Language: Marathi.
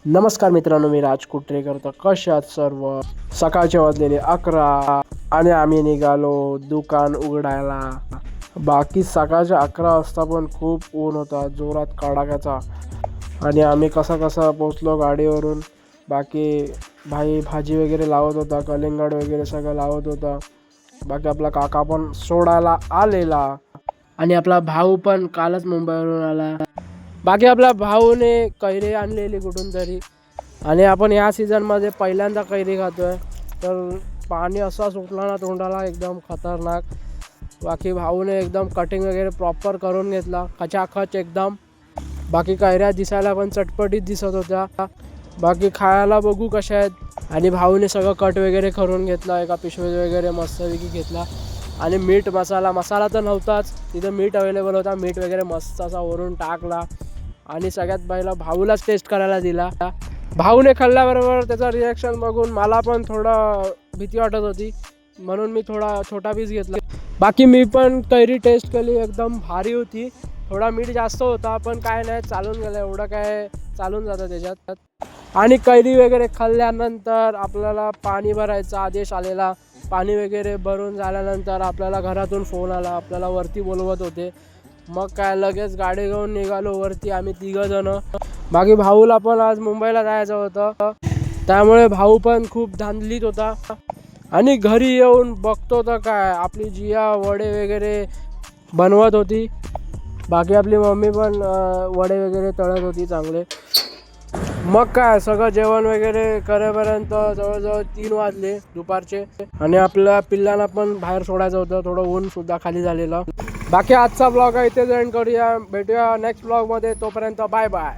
नमस्कार मित्रांनो, मी राज कुटरेकर. तर कसे आहात सर्व? सकाळचे वाजलेले 11 आणि आम्ही निघालो दुकान उघडायला. बाकी सकाळचे 11 वाजता पण खूप ऊन होता, जोरात कडाक्याचा. आणि आम्ही कसा कसा पोचलो गाडीवरून. बाकी भाई भाजी वगैरे लावत होता, कलिंगड वगैरे सगळं लावत होता. बाकी आपला काका पण सोडायला आलेला आणि आपला भाऊ पण कालच मुंबईवरून आला. बाकी आपल्या भाऊने कैरी आणलेली कुठून तरी आणि आपण या सीझनमध्ये पहिल्यांदा कैरी खातोय. तर पाणी असा सुटला ना तोंडाला, एकदम खतरनाक. बाकी भाऊने एकदम कटिंग वगैरे प्रॉपर करून घेतला, खचाखच एकदम. बाकी कैऱ्या दिसायला पण चटपटीत दिसत होत्या. बाकी खायला बघू कशा आहेत. आणि भाऊने सगळं कट वगैरे करून घेतला, एका पिशवीत वगैरे मस्तपैकी घेतला. आणि मीठ मसाला तर नव्हताच तिथं, मीठ अवेलेबल होता. मीठ वगैरे मस्त असा वरून टाकला आणि सगळ्यात पहिला भाऊलाच टेस्ट करायला दिला. भाऊने खाल्ल्याबरोबर त्याचा रिॲक्शन बघून मला पण थोडा भीती वाटत होती, म्हणून मी थोडा छोटा पीस घेतला. बाकी मी पण कैरी टेस्ट केली, एकदम भारी होती. थोडा मीठ जास्त होता पण काय नाही, चालून गेलं, एवढं काय चालून जातं त्याच्यात. आणि कैरी वगैरे खाल्ल्यानंतर आपल्याला पाणी भरायचा आदेश आलेला. पाणी वगैरे भरून झाल्यानंतर आपल्याला घरातून फोन आला, आपल्याला वरती बोलवत होते. मग काय लगेच गाडी घेऊन निघालो वरती आम्ही 3 जण. बाकी भाऊला पण आज मुंबईला जायचं होतं, त्यामुळे भाऊ पण खूप धांदलीत होता. आणि घरी येऊन बघतो तर काय, आपली जिया वडे वगैरे बनवत होती. बाकी आपली मम्मी पण वडे वगैरे तळत होती चांगले. मग काय सगळं जेवण वगैरे करेपर्यंत जवळजवळ 3 वाजले दुपारचे. आणि आपल्या पिल्लांना पण बाहेर सोडायचं होतं, थोडं ऊन सुद्धा खाली झालेलं. बाकी आजचा ब्लॉग आहे इथे एंड करूया. भेटूया नेक्स्ट ब्लॉगमध्ये, तोपर्यंत बाय बाय.